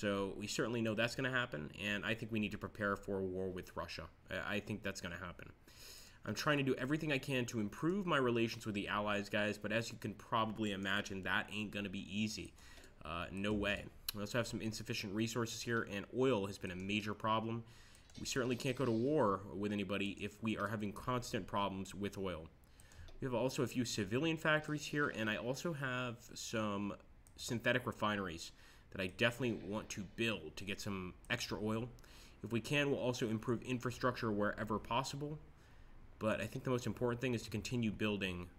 So we certainly know that's going to happen, and I think we need to prepare for a war with Russia. I think that's going to happen. I'm trying to do everything I can to improve my relations with the Allies, guys, but as you can probably imagine, that ain't going to be easy. No way. We also have some insufficient resources here, and oil has been a major problem. We certainly can't go to war with anybody if we are having constant problems with oil. We have also a few civilian factories here, and I also have some synthetic refineries that I definitely want to build to get some extra oil. If we can, we'll also improve infrastructure wherever possible. But I think the most important thing is to continue building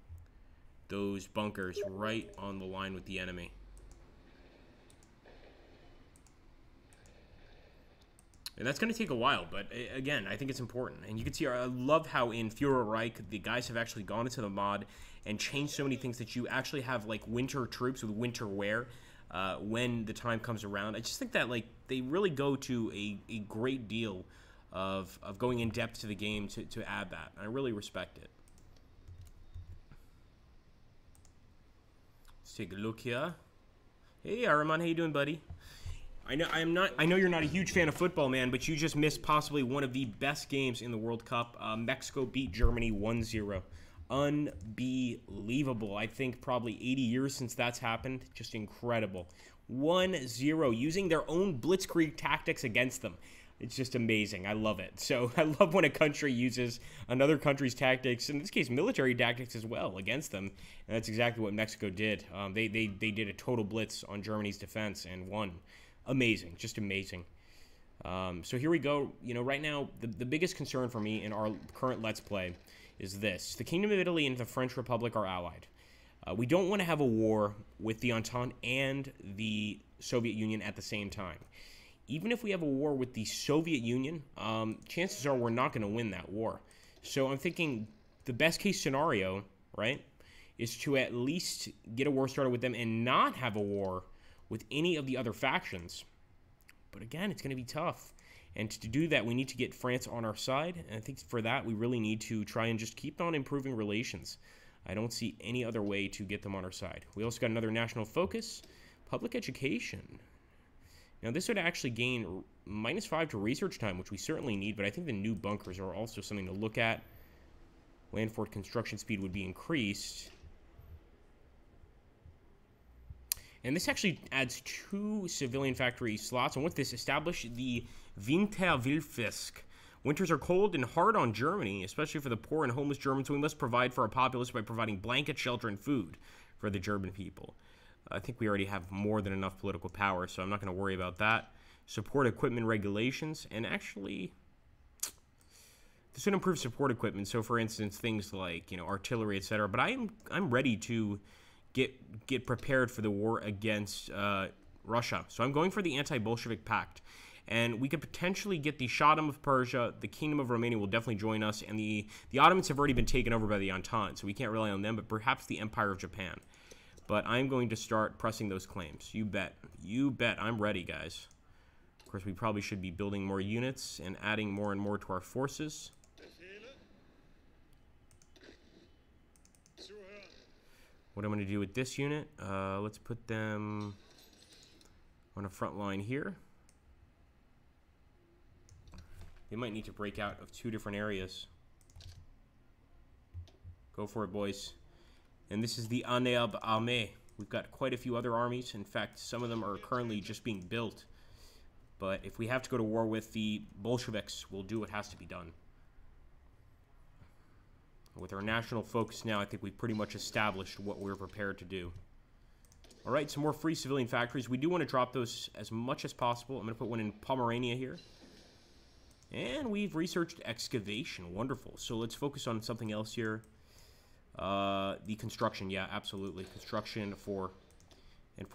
those bunkers right on the line with the enemy. And that's going to take a while, but again, I think it's important. And you can see, I love how in Fuhrereich, the guys have actually gone into the mod and changed so many things that you actually have, like, winter troops with winter wear when the time comes around. I just think that, like, they really go to a great deal of going in depth to the game to add that. I really respect it. Let's take a look here. Hey, Araman, how you doing, buddy? I know you're not a huge fan of football, man, but you just missed possibly one of the best games in the World Cup. Mexico beat Germany 1-0. Unbelievable. I think probably 80 years since that's happened. Just incredible. 1-0, using their own blitzkrieg tactics against them. It's just amazing. I love it. So I love when a country uses another country's tactics, in this case military tactics as well, against them. And that's exactly what Mexico did. They did a total blitz on Germany's defense and won. Amazing, just amazing. So here we go. You know, right now, the biggest concern for me in our current Let's Play is this. The Kingdom of Italy and the French Republic are allied. We don't want to have a war with the Entente and the Soviet Union at the same time. Even if we have a war with the Soviet Union, chances are we're not going to win that war. So I'm thinking the best case scenario, right, is to at least get a war started with them and not have a war with any of the other factions. But again, it's going to be tough. And to do that, we need to get France on our side. And I think for that, we really need to try and just keep on improving relations. I don't see any other way to get them on our side. We also got another national focus, public education. Now, this would actually gain -5 to research time, which we certainly need. But I think the new bunkers are also something to look at. Land fort construction speed would be increased. And this actually adds 2 civilian factory slots. And with this, establish the Winterwilfisk. Winters are cold and hard on Germany, especially for the poor and homeless Germans. So we must provide for our populace by providing blanket, shelter, and food for the German people. I think we already have more than enough political power, so I'm not going to worry about that. Support equipment regulations. And actually, this would improve support equipment. So, for instance, things like, you know, artillery, etc. But I'm ready to get prepared for the war against Russia. So I'm going for the anti-Bolshevik pact. And we could potentially get the Shahdom of Persia, the Kingdom of Romania will definitely join us, and the Ottomans have already been taken over by the Entente, so we can't rely on them, but perhaps the Empire of Japan. But I'm going to start pressing those claims. You bet. You bet. I'm ready, guys. Of course, we probably should be building more units and adding more and more to our forces. What I'm going to do with this unit, let's put them on a front line here. They might need to break out of 2 different areas. Go for it, boys. And this is the Aneab Armee. We've got quite a few other armies. In fact, some of them are currently just being built. But if we have to go to war with the Bolsheviks, we'll do what has to be done. With our national focus now, I think we've pretty much established what we're prepared to do. All right, some more free civilian factories. We do want to drop those as much as possible. I'm going to put one in Pomerania here. And we've researched excavation. Wonderful. So let's focus on something else here. The construction. Yeah, absolutely. Construction for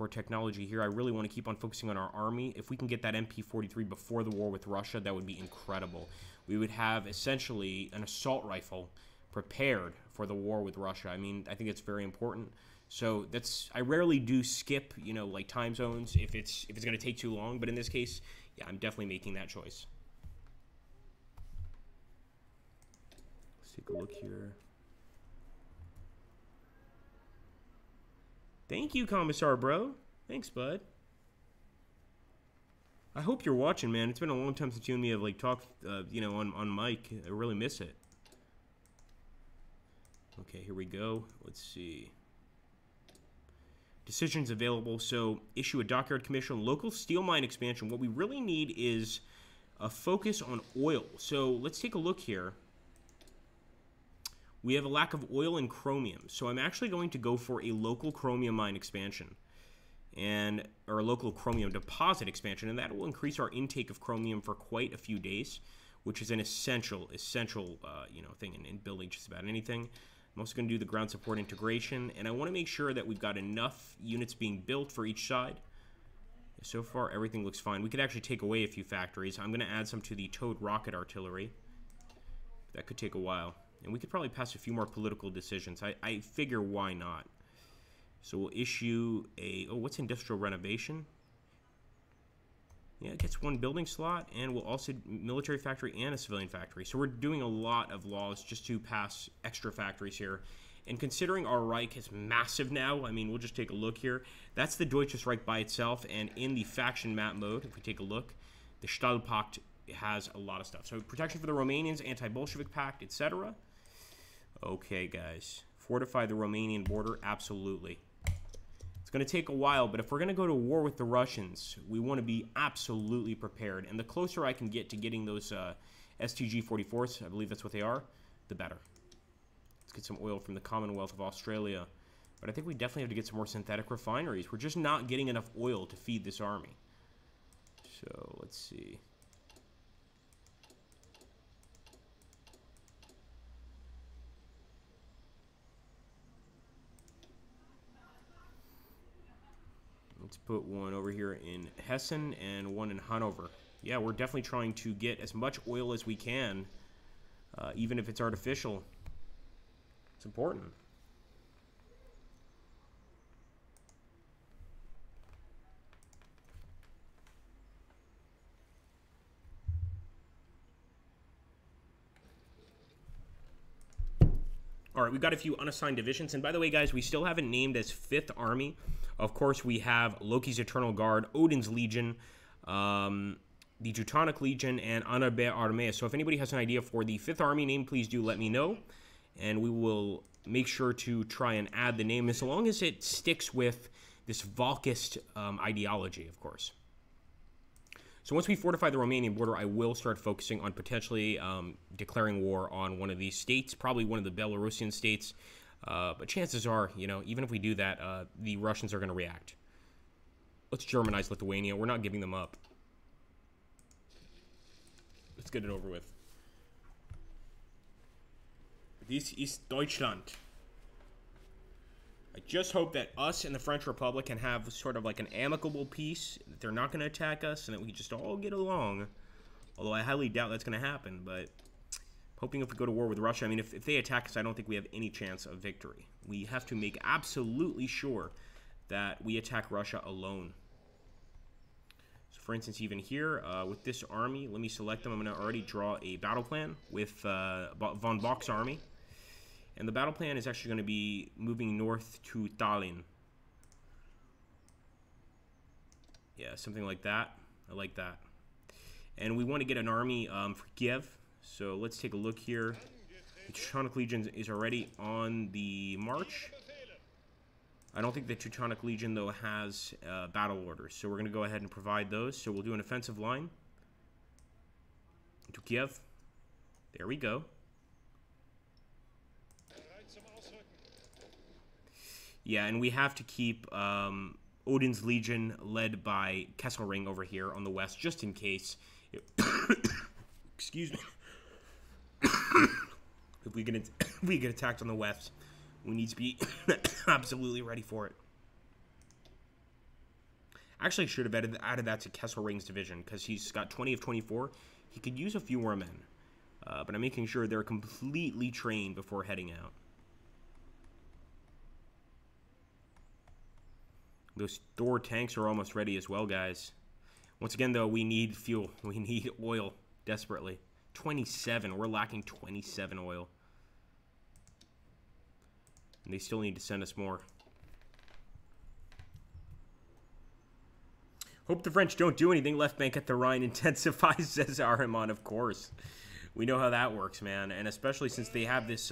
technology here. I really want to keep on focusing on our army. If we can get that MP-43 before the war with Russia, that would be incredible. We would have essentially an assault rifle prepared for the war with Russia. I mean, I think it's very important. So that's, I rarely do skip, you know, like time zones if it's going to take too long. But in this case, yeah, I'm definitely making that choice. Let's take a look here. Thank you, Commissar, bro. Thanks, bud. I hope you're watching, man. It's been a long time since you and me have, like, talked, you know, on mic. I really miss it. Okay, here we go. Let's see. Decisions available. So, issue a dockyard commission on local steel mine expansion. What we really need is a focus on oil. So, let's take a look here. We have a lack of oil and chromium. So, I'm actually going to go for a local chromium mine expansion. Or a local chromium deposit expansion, and that will increase our intake of chromium for quite a few days, which is an essential you know, thing in building just about anything. I'm also going to do the ground support integration, and I want to make sure that we've got enough units being built for each side. So far, everything looks fine. We could actually take away a few factories. I'm going to add some to the towed rocket artillery. That could take a while, and we could probably pass a few more political decisions. I figure why not. So we'll issue a... Oh, what's industrial renovation? Yeah, it gets one building slot, and we'll also military factory and a civilian factory. So we're doing a lot of laws just to pass extra factories here. And considering our Reich is massive now, I mean, we'll just take a look here. That's the Deutsches Reich by itself, and in the faction map mode, if we take a look, the Stahlpakt has a lot of stuff. So protection for the Romanians, anti-Bolshevik pact, etc. Okay, guys. Fortify the Romanian border, absolutely. It's going to take a while, but if we're going to go to war with the Russians, we want to be absolutely prepared. And the closer I can get to getting those STG-44s, I believe that's what they are, the better. Let's get some oil from the Commonwealth of Australia. But I think we definitely have to get some more synthetic refineries. We're just not getting enough oil to feed this army. So, let's see. Let's put one over here in Hessen and one in Hanover. Yeah, we're definitely trying to get as much oil as we can, even if it's artificial. It's important. All right, we've got a few unassigned divisions. And by the way, guys, we still haven't named as 5th Army. Of course, we have Loki's Eternal Guard, Odin's Legion, the Teutonic Legion, and Anarbe Armee. So if anybody has an idea for the 5th Army name, please do let me know. And we will make sure to try and add the name as long as it sticks with this Volkist ideology, of course. So once we fortify the Romanian border, I will start focusing on potentially declaring war on one of these states, probably one of the Belarusian states. But chances are, you know, even if we do that, the Russians are going to react. Let's Germanize Lithuania. We're not giving them up. Let's get it over with. This is Deutschland. I just hope that us and the French Republic can have sort of like an amicable peace, that they're not going to attack us, and that we just all get along. Although I highly doubt that's going to happen, but hoping if we go to war with Russia, I mean, if they attack us, I don't think we have any chance of victory. We have to make absolutely sure that we attack Russia alone. So for instance, even here, with this army, let me select them. I'm going to already draw a battle plan with von Bock's army. And the battle plan is actually going to be moving north to Tallinn. Yeah, something like that. I like that. And we want to get an army for Kiev. So let's take a look here. The Teutonic Legion is already on the march. I don't think the Teutonic Legion, though, has battle orders. So we're going to go ahead and provide those. So we'll do an offensive line to Kiev. There we go. Yeah, and we have to keep Odin's Legion led by Kesselring over here on the west, just in case. Excuse me. If we get attacked on the west, we need to be absolutely ready for it. Actually, I should have added that to Kesselring's division, because he's got 20 of 24. He could use a few more men. But I'm making sure they're completely trained before heading out. Those Thor tanks are almost ready as well, guys. Once again, though, we need fuel. We need oil desperately. 27. We're lacking 27 oil. And they still need to send us more. Hope the French don't do anything. Left bank at the Rhine intensifies, says Ahriman, of course. We know how that works, man. And especially since they have this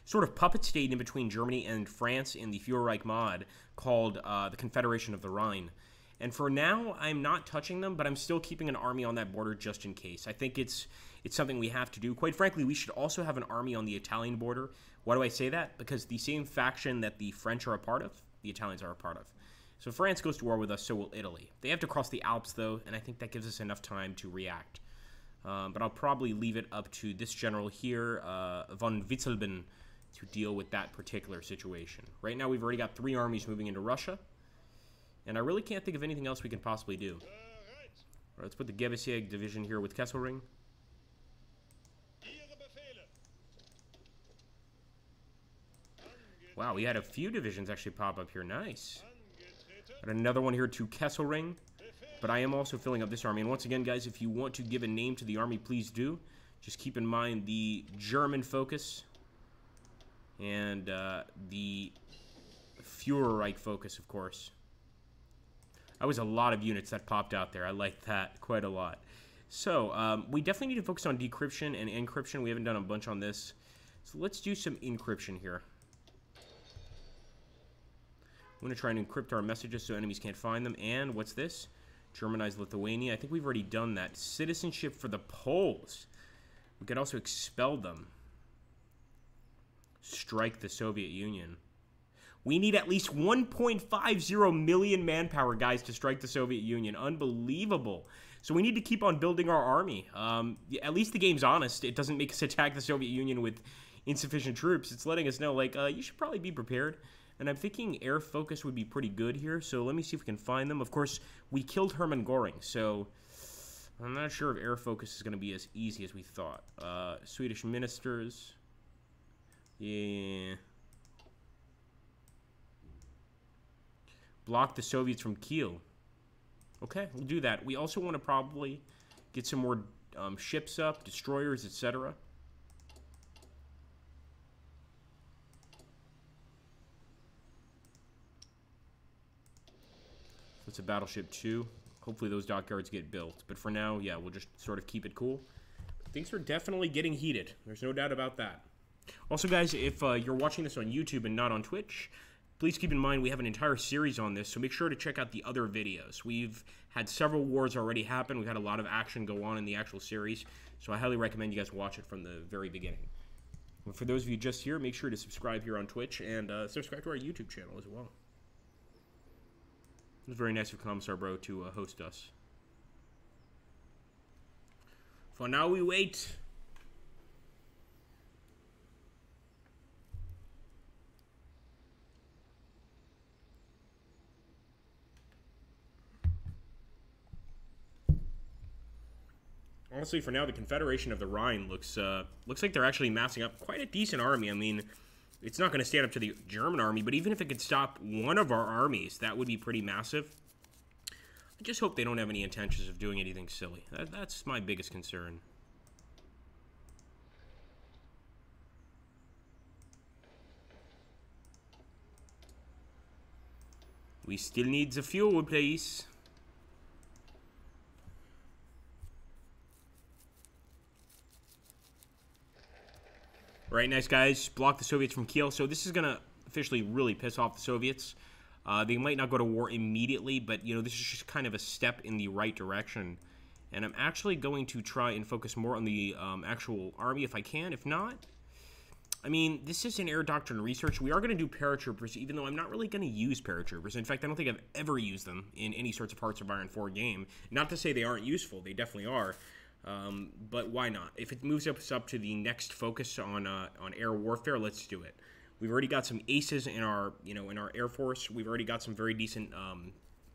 sort of puppet state in between Germany and France in the Fuhrereich mod called the Confederation of the Rhine. And for now, I'm not touching them, but I'm still keeping an army on that border just in case. I think it's something we have to do. Quite frankly, we should also have an army on the Italian border. Why do I say that? Because the same faction that the French are a part of, the Italians are a part of. So France goes to war with us, so will Italy. They have to cross the Alps, though, and I think that gives us enough time to react. But I'll probably leave it up to this general here, von Witzelben, to deal with that particular situation. Right now, we've already got 3 armies moving into Russia, and I really can't think of anything else we can possibly do. All right, let's put the Gebesieg division here with Kesselring. Wow, we had a few divisions actually pop up here. Nice. Got another one here to Kesselring. But I am also filling up this army. And once again, guys, if you want to give a name to the army, please do. Just keep in mind the German focus and the Fuhrereich focus, of course. That was a lot of units that popped out there. I like that quite a lot. So, we definitely need to focus on decryption and encryption. We haven't done a bunch on this. So let's do some encryption here. I'm going to try and encrypt our messages so enemies can't find them. And what's this? Germanize Lithuania. I think we've already done that. Citizenship for the Poles. We could also expel them. Strike the Soviet Union. We need at least 1.50 million manpower, guys, to strike the Soviet Union. Unbelievable. So we need to keep on building our army. At least the game's honest. It doesn't make us attack the Soviet Union with insufficient troops. It's letting us know, like, you should probably be prepared. And I'm thinking air focus would be pretty good here, so let me see if we can find them. Of course, we killed Hermann Göring, so I'm not sure if air focus is going to be as easy as we thought. Swedish ministers. Yeah. Block the Soviets from Kiel. Okay, we'll do that. We also want to probably get some more ships up, destroyers, etc. It's a battleship too. Hopefully those dockyards get built. But for now, yeah, we'll just sort of keep it cool. Things are definitely getting heated. There's no doubt about that. Also, guys, if you're watching this on YouTube and not on Twitch, please keep in mind we have an entire series on this, so make sure to check out the other videos. We've had several wars already happen. We've had a lot of action go on in the actual series, so I highly recommend you guys watch it from the very beginning. And for those of you just here, make sure to subscribe here on Twitch and subscribe to our YouTube channel as well. It was very nice of Commissar Bro to host us. For now, we wait. Honestly, for now, the Confederation of the Rhine looks like they're actually massing up quite a decent army. I mean, it's not going to stand up to the German army, but even if it could stop one of our armies, that would be pretty massive. I just hope they don't have any intentions of doing anything silly. That's my biggest concern. We still need the fuel, please. Right, nice guys. Block the Soviets from Kiel. So this is going to officially really piss off the Soviets. They might not go to war immediately, but, you know, this is just kind of a step in the right direction. And I'm actually going to try and focus more on the actual army if I can. If not, I mean, this is an air doctrine research. We are going to do paratroopers, even though I'm not really going to use paratroopers. In fact, I don't think I've ever used them in any sorts of Hearts of Iron 4 game. Not to say they aren't useful. They definitely are. But why not? If it moves us up to the next focus on air warfare, let's do it. We've already got some aces in our, in our Air Force. We've already got some very decent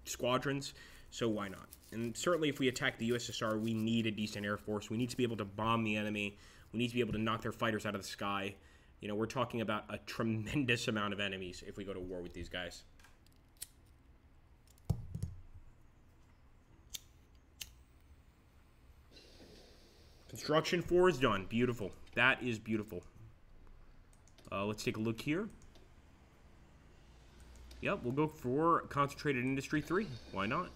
squadrons, so why not? And certainly if we attack the USSR, we need a decent Air Force. We need to be able to bomb the enemy. We need to be able to knock their fighters out of the sky. You know, we're talking about a tremendous amount of enemies if we go to war with these guys. Construction 4 is done. Beautiful. That is beautiful. Let's take a look here. Yep, we'll go for Concentrated Industry 3. Why not?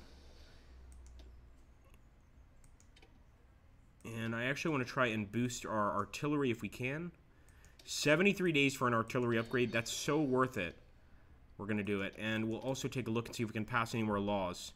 And I actually want to try and boost our artillery if we can. 73 days for an artillery upgrade. That's so worth it. We're going to do it. And we'll also take a look and see if we can pass any more laws.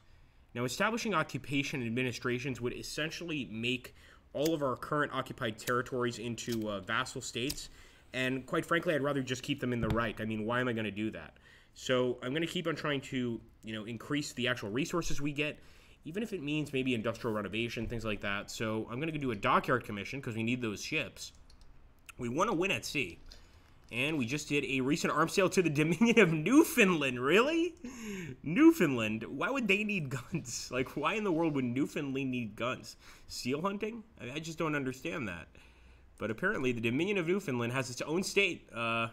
Now, establishing occupation administrations would essentially make all of our current occupied territories into vassal states. And quite frankly, I'd rather just keep them in the Reich. I mean, why am I going to do that? So I'm going to keep on trying to, increase the actual resources we get, even if it means maybe industrial renovation, things like that. So I'm going to do a dockyard commission because we need those ships. We want to win at sea. And we just did a recent arms sale to the Dominion of Newfoundland. Really? Newfoundland? Why would they need guns? Like, why in the world would Newfoundland need guns? Seal hunting? I just don't understand that. But apparently the Dominion of Newfoundland has its own state. The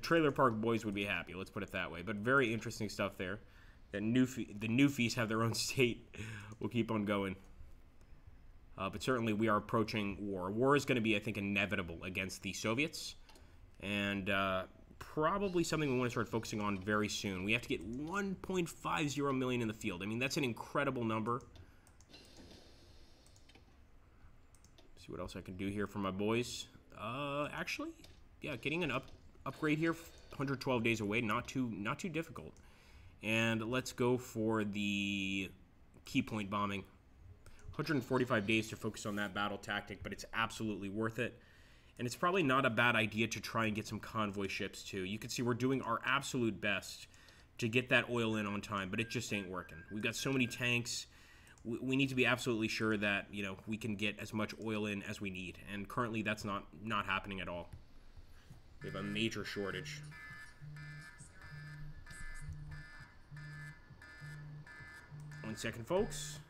Trailer Park Boys would be happy, let's put it that way. But very interesting stuff there. That the Newfies have their own state. We'll keep on going. But certainly we are approaching war. War is going to be, I think, inevitable against the Soviets. And probably something we want to start focusing on very soon. We have to get 1.50 million in the field. I mean, that's an incredible number. See what else I can do here for my boys. Actually, yeah, getting an upgrade here, 112 days away, not too difficult. And let's go for the key point bombing. 145 days to focus on that battle tactic, but it's absolutely worth it. And it's probably not a bad idea to try and get some convoy ships, too. You can see we're doing our absolute best to get that oil in on time, but it just ain't working. We've got so many tanks. We need to be absolutely sure that, we can get as much oil in as we need. And currently, that's not happening at all. We have a major shortage. One second, folks.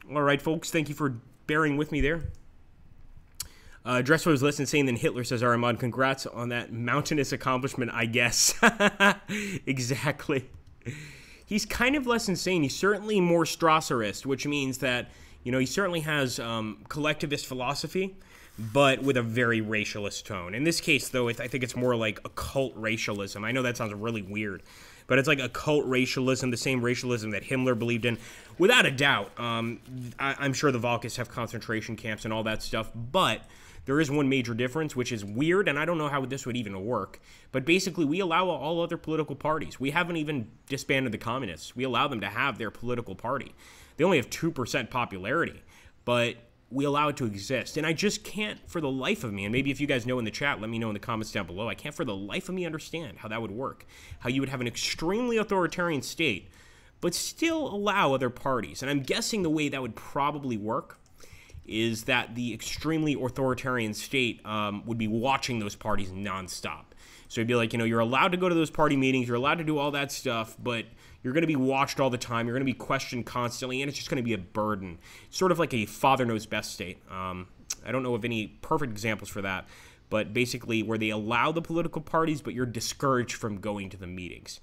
All right, folks, thank you for bearing with me there. Dressler was listening, saying, then Hitler says, Armand, congrats on that mountainous accomplishment, I guess. Exactly. He's kind of less insane. He's certainly more Strasserist, which means that, he certainly has collectivist philosophy, but with a very racialist tone. In this case, though, I think it's more like occult racialism. I know that sounds really weird, but it's like occult racialism, the same racialism that Himmler believed in. Without a doubt, I'm sure the Volkists have concentration camps and all that stuff, but there is one major difference, which is weird, and I don't know how this would even work, but basically we allow all other political parties. We haven't even disbanded the communists. We allow them to have their political party. They only have 2% popularity, but we allow it to exist. And I just can't for the life of me, and maybe if you guys know in the chat, let me know in the comments down below, I can't for the life of me understand how that would work. How you would have an extremely authoritarian state, but still allow other parties. And I'm guessing the way that would probably work is that the extremely authoritarian state would be watching those parties nonstop. So it'd be like, you're allowed to go to those party meetings, you're allowed to do all that stuff, but you're going to be watched all the time, you're going to be questioned constantly, and it's just going to be a burden. Sort of like a father knows best state. I don't know of any perfect examples for that, but basically where they allow the political parties, but you're discouraged from going to the meetings.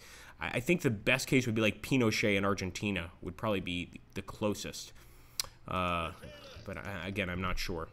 I think the best case would be like Pinochet in Argentina would probably be the closest. But again, I'm not sure.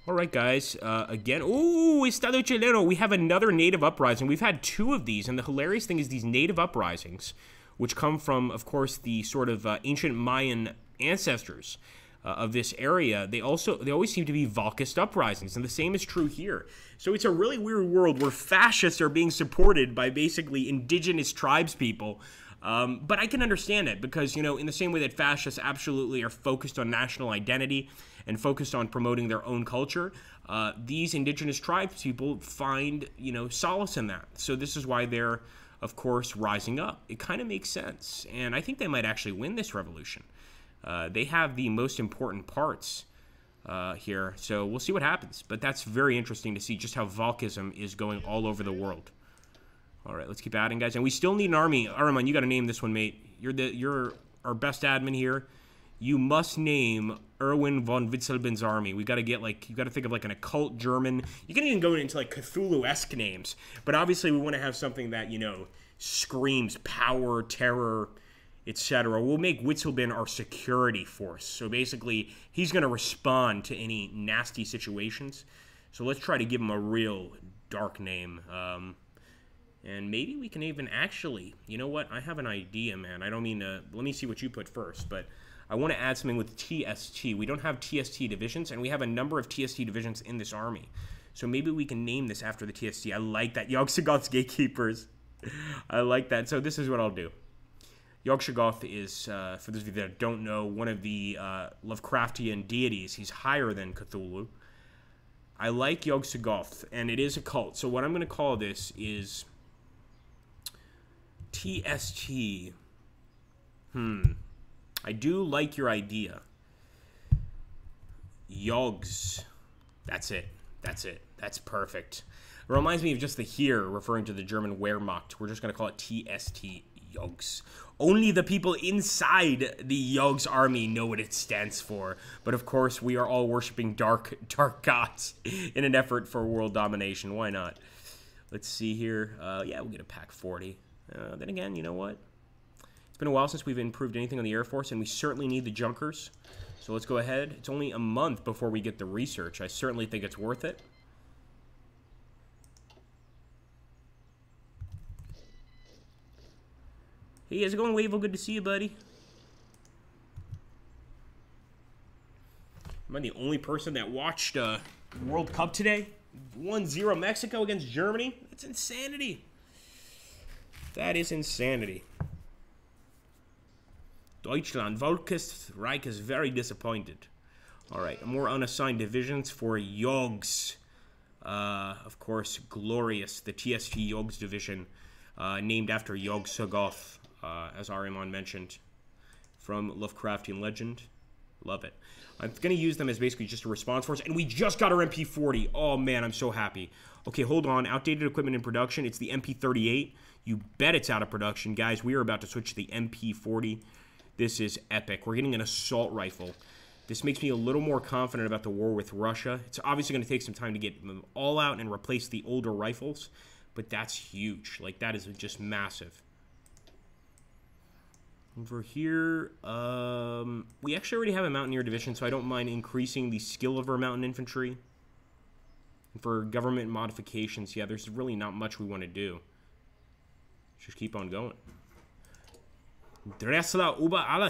All right, guys. Again, ooh, Estado Chileno. We have another native uprising. We've had 2 of these, and the hilarious thing is these native uprisings, which come from, of course, the sort of ancient Mayan ancestors of this area. They always seem to be Volkist uprisings, and the same is true here. So it's a really weird world where fascists are being supported by basically indigenous tribes people. But I can understand it because, you know, in the same way that fascists absolutely are focused on national identity and focused on promoting their own culture, these indigenous tribes people find, you know, solace in that. So this is why they're, of course, rising up. It kind of makes sense. And I think they might actually win this revolution. They have the most important parts here. So we'll see what happens. But that's very interesting to see just how Volkism is going all over the world. All right, let's keep adding, guys. And we still need an army. Araman, you got to name this one, mate. You're our best admin here. You must name Erwin von Witzlebin's army. We got to get, like, you got to think of, like, an occult German. You can even go into, like, Cthulhu-esque names. But obviously we want to have something that, you know, screams power, terror, etc. We'll make Witzleben our security force. So basically, he's going to respond to any nasty situations. So let's try to give him a real dark name. And maybe we can even actually, you know what? I have an idea, man. I don't mean to, let me see what you put first, but I want to add something with TST. We don't have TST divisions, and we have a number of TST divisions in this army. So maybe we can name this after the TST. I like that. Yog-Sothoth's Gatekeepers. I like that. So this is what I'll do. Yog-Sothoth is, for those of you that don't know, one of the Lovecraftian deities. He's higher than Cthulhu. I like Yog-Sothoth, and it is a cult. So what I'm going to call this is TST. I do like your idea. Yogs. That's it. That's it. That's perfect. It reminds me of just the here, referring to the German Wehrmacht. We're just going to call it TST. Yogs. Only the people inside the Yogs army know what it stands for. But of course, we are all worshiping dark gods in an effort for world domination. Why not? Let's see here. Yeah, we'll get a pack 40. Then again, you know what? It's been a while since we've improved anything on the Air Force, and we certainly need the Junkers. So let's go ahead. It's only a month before we get the research. I certainly think it's worth it. Hey, how's it going, Wavell? Good to see you, buddy. Am I the only person that watched World Cup today? 1-0 Mexico against Germany? That's insanity. That is insanity. Deutschland. Fuhrereich is very disappointed. Alright, more unassigned divisions for Yogs. Of course, Glorious, the TST Yogs division, named after Yog-Sothoth, as Ariman mentioned, from Lovecraftian legend. Love it. I'm going to use them as basically just a response force, and we just got our MP40. Oh, man, I'm so happy. Okay, hold on. Outdated equipment in production. It's the MP38. You bet it's out of production. Guys, we are about to switch to the MP40. This is epic. We're getting an assault rifle. This makes me a little more confident about the war with Russia. It's obviously going to take some time to get them all out and replace the older rifles, but that's huge. Like, that is just massive. Over here, we actually already have a Mountaineer division, so I don't mind increasing the skill of our mountain infantry. And for government modifications, yeah, there's really not much we want to do. Just keep on going. Dressler über alles.